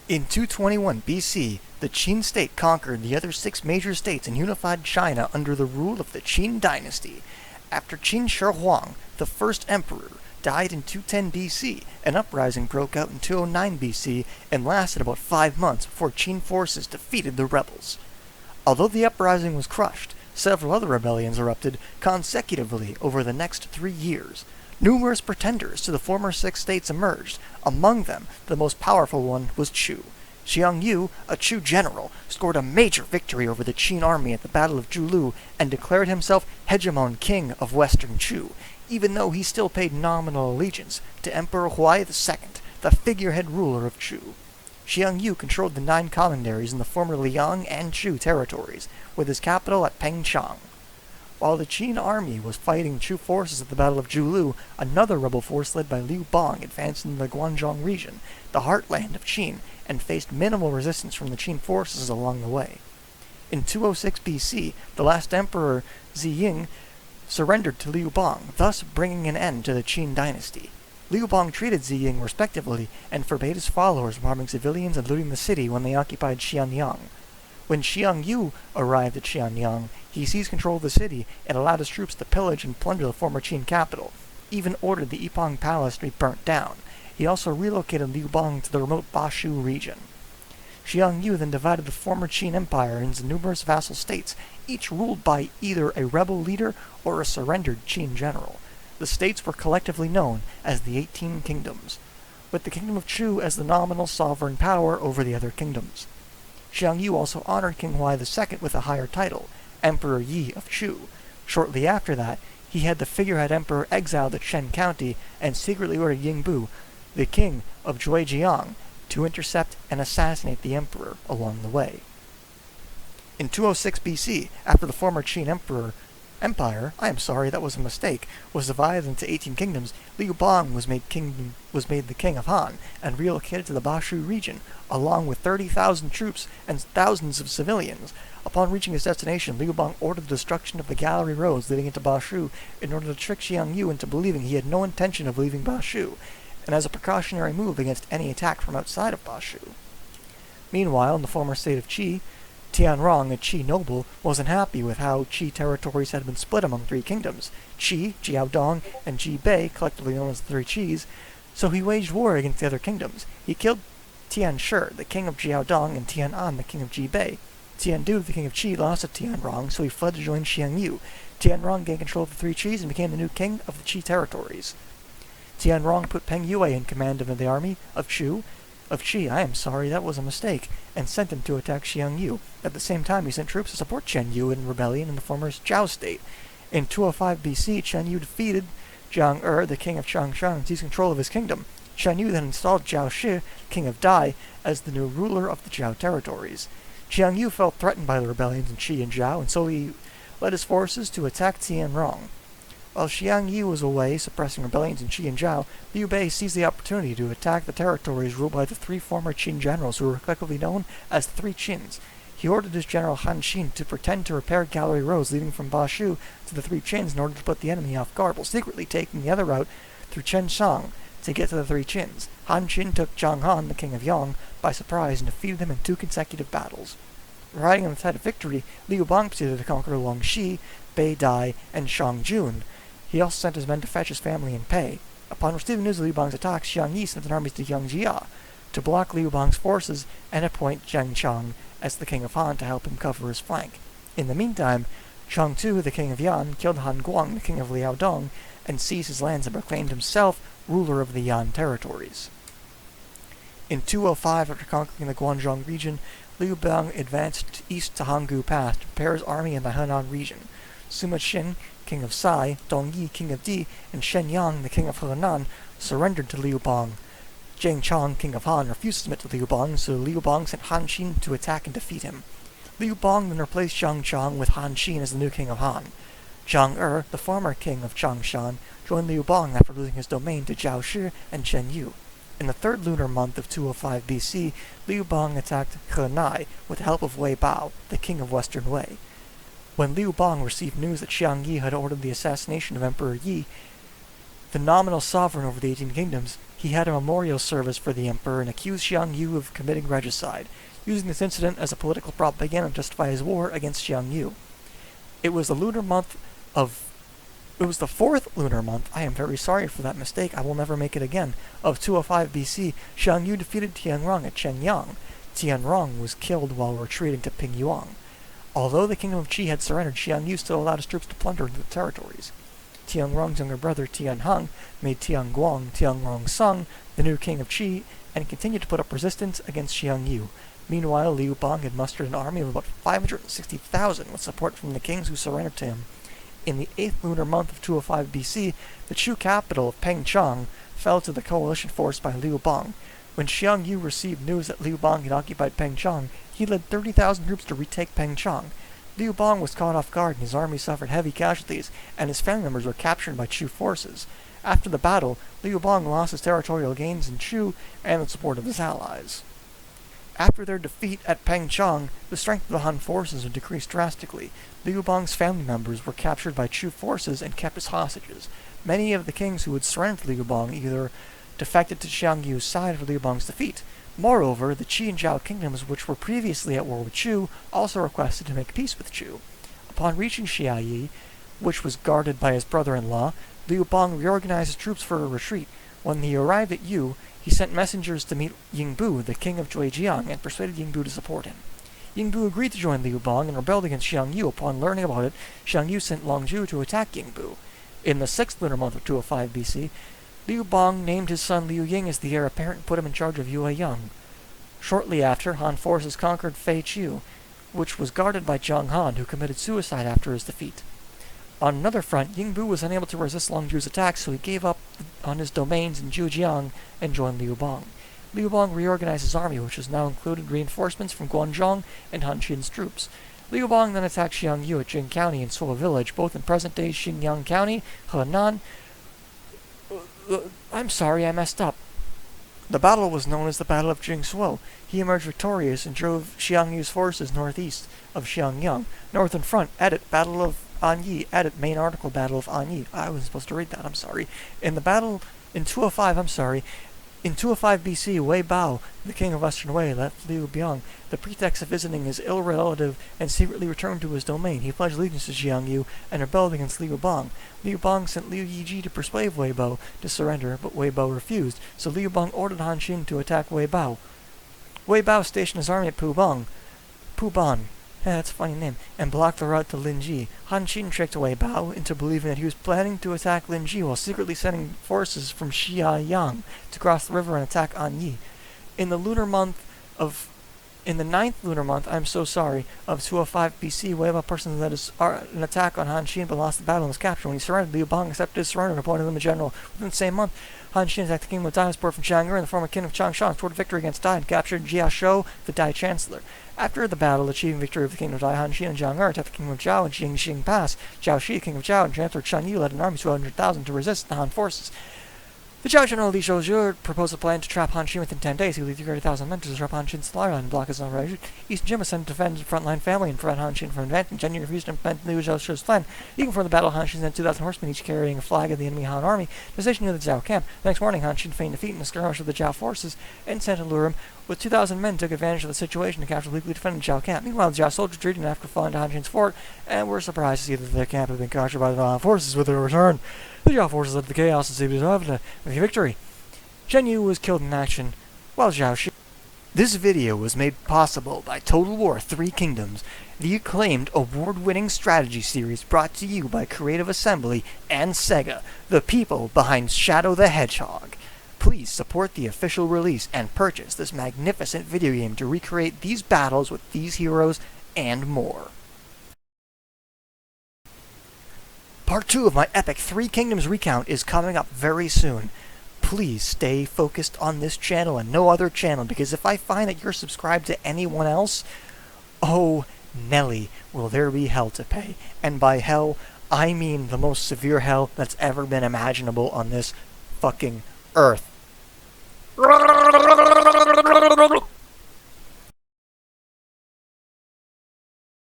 In 221 BC, the Qin state conquered the other 6 major states and unified China under the rule of the Qin dynasty. After Qin Shi Huang, the first emperor, died in 210 BC, an uprising broke out in 209 BC and lasted about 5 months before Qin forces defeated the rebels. Although the uprising was crushed, several other rebellions erupted consecutively over the next 3 years. Numerous pretenders to the former 6 states emerged. Among them, the most powerful one was Chu. Xiang Yu, a Chu general, scored a major victory over the Qin army at the Battle of Zhulu and declared himself hegemon king of Western Chu, even though he still paid nominal allegiance to Emperor Huai II, the figurehead ruler of Chu. Xiang Yu controlled the 9 commanderies in the former Liang and Chu territories, with his capital at Pengchang. While the Qin army was fighting Chu forces at the Battle of Zhulu, another rebel force led by Liu Bang advanced into the Guanzhong region, the heartland of Qin, and faced minimal resistance from the Qin forces along the way. In 206 BC, the last emperor, Ziying, surrendered to Liu Bang, thus bringing an end to the Qin dynasty. Liu Bang treated Ziying respectfully and forbade his followers from harming civilians and looting the city when they occupied Xianyang. When Xiang Yu arrived at Xianyang, he seized control of the city and allowed his troops to pillage and plunder the former Qin capital, even ordered the Yipang Palace to be burnt down. He also relocated Liu Bang to the remote Bashu region. Xiang Yu then divided the former Qin Empire into numerous vassal states, each ruled by either a rebel leader or a surrendered Qin general. The states were collectively known as the 18 Kingdoms, with the Kingdom of Chu as the nominal sovereign power over the other kingdoms. Xiang Yu also honored King Huai II with a higher title, Emperor Yi of Chu. Shortly after that, he had the figurehead emperor exiled to Chen County and secretly ordered Yingbu, the king of Zhuijiang, to intercept and assassinate the emperor along the way. In 206 BC, after the former Qin Empire, was divided into 18 kingdoms, Liu Bang was made the king of Han and relocated to the Bashu region, along with 30,000 troops and thousands of civilians. Upon reaching his destination, Liu Bang ordered the destruction of the gallery roads leading into Bashu in order to trick Xiang Yu into believing he had no intention of leaving Bashu, and as a precautionary move against any attack from outside of Bashu. Meanwhile, in the former state of Qi, Tianrong, a Qi noble, wasn't happy with how Qi territories had been split among 3 kingdoms, Qi, Jiaodong, and Jibei, collectively known as the 3 Qis, so he waged war against the other kingdoms. He killed Tianshi, the king of Jiaodong, and Tianan, the king of Jibei. Tiandu, the king of Qi, lost to Tianrong, so he fled to join Xiang Yu. Tianrong gained control of the 3 Qis and became the new king of the Qi territories. Tianrong put Peng Yue in command of the army of Qi, that was a mistake, and sent him to attack Xiang Yu. At the same time, he sent troops to support Chen Yu in rebellion in the former Zhao state. In 205 BC, Chen Yu defeated Zhang Er, the king of Changshan, and seized control of his kingdom. Chen Yu then installed Zhao Shi, king of Dai, as the new ruler of the Zhao territories. Xiang Yu felt threatened by the rebellions in Qi and Zhao, and so he led his forces to attack Tianrong. While Xiang Yu was away suppressing rebellions in Qi and Zhao, Liu Bei seized the opportunity to attack the territories ruled by the 3 former Qin generals who were collectively known as the 3 Qins. He ordered his general Han Xin to pretend to repair gallery roads leading from Bashu to the 3 Qins in order to put the enemy off guard, while secretly taking the other route through Chenshang to get to the 3 Qins. Han Xin took Zhang Han, the king of Yang, by surprise and defeated him in 2 consecutive battles. Riding on the tide of victory, Liu Bang proceeded to conquer Longxi, Beidai, and Shangjun. He also sent his men to fetch his family in Pei. Upon receiving news of Liu Bang's attack, Xiang Yi sent an army to Yangjia to block Liu Bang's forces and appoint Zheng Chang as the king of Han to help him cover his flank. In the meantime, Chang Tu, the king of Yan, killed Han Guang, the king of Liaodong, and seized his lands and proclaimed himself ruler of the Yan territories. In 205, after conquering the Guanzhong region, Liu Bang advanced east to Hanggu Pass to prepare his army in the Henan region. Sima Xin, king of Sai, Dong Yi, king of Di, and Shen Yang, the king of Henan, surrendered to Liu Bang. Zheng Chang, king of Han, refused to submit to Liu Bang, so Liu Bang sent Han Xin to attack and defeat him. Liu Bang then replaced Zhang Chang with Han Xin as the new king of Han. Zhang Er, the former king of Changshan, joined Liu Bang after losing his domain to Zhao Shi and Chen Yu. In the 3rd lunar month of 205 BC, Liu Bang attacked Henai with the help of Wei Bao, the king of Western Wei. When Liu Bang received news that Xiang Yi had ordered the assassination of Emperor Yi, the nominal sovereign over the 18 kingdoms, he had a memorial service for the emperor and accused Xiang Yu of committing regicide, using this incident as a political propaganda to justify his war against Xiang Yu. It was the fourth lunar month, I am very sorry for that mistake, I will never make it again, of 205 BC, Xiang Yu defeated Tianrong at Shenyang. Tianrong was killed while retreating to Pingyuan. Although the kingdom of Qi had surrendered, Xiang Yu still allowed his troops to plunder the territories. Tianrong's younger brother Tianheng made Tianrong Sung the new king of Qi and continued to put up resistance against Xiang Yu. Meanwhile, Liu Bang had mustered an army of about 560,000 with support from the kings who surrendered to him. In the 8th lunar month of 205 BC, the Chu capital of Pengchang fell to the coalition force by Liu Bang. When Xiang Yu received news that Liu Bang had occupied Pengchang, he led 30,000 troops to retake Pengchang. Liu Bang was caught off guard and his army suffered heavy casualties, and his family members were captured by Chu forces. After the battle, Liu Bang lost his territorial gains in Chu and the support of his allies. After their defeat at Pengchang, the strength of the Han forces had decreased drastically. Liu Bang's family members were captured by Chu forces and kept as hostages. Many of the kings who had surrendered to Liu Bang either defected to Xiang Yu's side for Liu Bang's defeat. Moreover, the Qi and Zhao kingdoms, which were previously at war with Chu, also requested to make peace with Chu. Upon reaching Xiayi, which was guarded by his brother-in-law, Liu Bang reorganized his troops for a retreat. When he arrived at Yu, he sent messengers to meet Yingbu, the king of Zhuijiang, and persuaded Yingbu to support him. Yingbu agreed to join Liu Bang and rebelled against Xiang Yu. Upon learning about it, Xiang Yu sent Long Zhu to attack Yingbu. In the 6th lunar month of 205 BC, Liu Bang named his son Liu Ying as the heir apparent and put him in charge of Yueyang. Shortly after, Han forces conquered Feiqiu, which was guarded by Zhang Han, who committed suicide after his defeat. On another front, Yingbu was unable to resist Long Zhu's attacks, so he gave up on his domains in Zhujiang and joined Liu Bang. Liu Bang reorganized his army, which has now included reinforcements from Guanzhong and Han Qin's troops. Liu Bang then attacked Xiang Yu at Jing County and Suo Village, both in present-day Xinjiang County, Henan. I'm sorry, I messed up. The battle was known as the Battle of Jingsuo. He emerged victorious and drove Xiang Yu's forces northeast of Xiangyang. Northern Front, edit, Battle of Anyi, edit, main article, Battle of Anyi. I wasn't supposed to read that, I'm sorry. In 205 BC, Wei Bao, the king of Western Wei, left Liu Biang, the pretext of visiting his ill relative, and secretly returned to his domain. He pledged allegiance to Xiang Yu and rebelled against Liu Bang. Liu Bang sent Liu Yiji to persuade Wei Bao to surrender, but Wei Bao refused, so Liu Bang ordered Han Xin to attack Wei Bao. Wei Bao stationed his army at Puban, that's a funny name, and blocked the route to Linji. Han Xin tricked Wei Bao into believing that he was planning to attack Linji while secretly sending forces from Xianyang to cross the river and attack Anyi. In the 9th lunar month, of 205 BC, Wei Bao personally led an attack on Han Xin but lost the battle and was captured. When he surrendered, Liu Bang accepted his surrender and appointed him a general. Within the same month, Han Xin attacked the kingdom of Dai and from Zhang'er and the former king of Changshan, toward victory against Dai and captured Jia Shou, the Dai chancellor. After the battle, achieving victory over the kingdom of Dai, Han Xin and Zhang'er attacked the kingdom of Zhao and Jingxing Pass. Zhao Shi, king of Zhao, and Chancellor Chen Yu led an army of 200,000 to resist the Han forces. The Zhao general Li Zhou proposed a plan to trap Han Xin within 10 days. He lead 30,000 men to disrupt Han Xin's supply line and block his own route. East Jin was sent to defend his frontline family and prevent Han Xin from advancing. Chen Yu refused to implement Liu Zhou's plan. Even before the battle, Han Xin sent 2,000 horsemen, each carrying a flag of the enemy Han army, to station near the Zhao camp. The next morning, Han Xin feigned defeat in a skirmish with the Zhao forces, and sent to lure him. With 2,000 men, took advantage of the situation to capture the legally defended Zhao camp. Meanwhile, the Zhao soldiers retreated after falling to Han Xin's fort, and were surprised to see that their camp had been captured by the Han forces with their return. The Zhao forces led to the chaos and seemed to have a victory. Chen Yu was killed in action, while Zhao Shi. This video was made possible by Total War 3 Kingdoms, the acclaimed award-winning strategy series brought to you by Creative Assembly and Sega, the people behind Shadow the Hedgehog. Please support the official release and purchase this magnificent video game to recreate these battles with these heroes and more. Part 2 of my epic 3 Kingdoms recount is coming up very soon. Please stay focused on this channel and no other channel, because if I find that you're subscribed to anyone else, oh Nelly, will there be hell to pay. And by hell, I mean the most severe hell that's ever been imaginable on this fucking earth.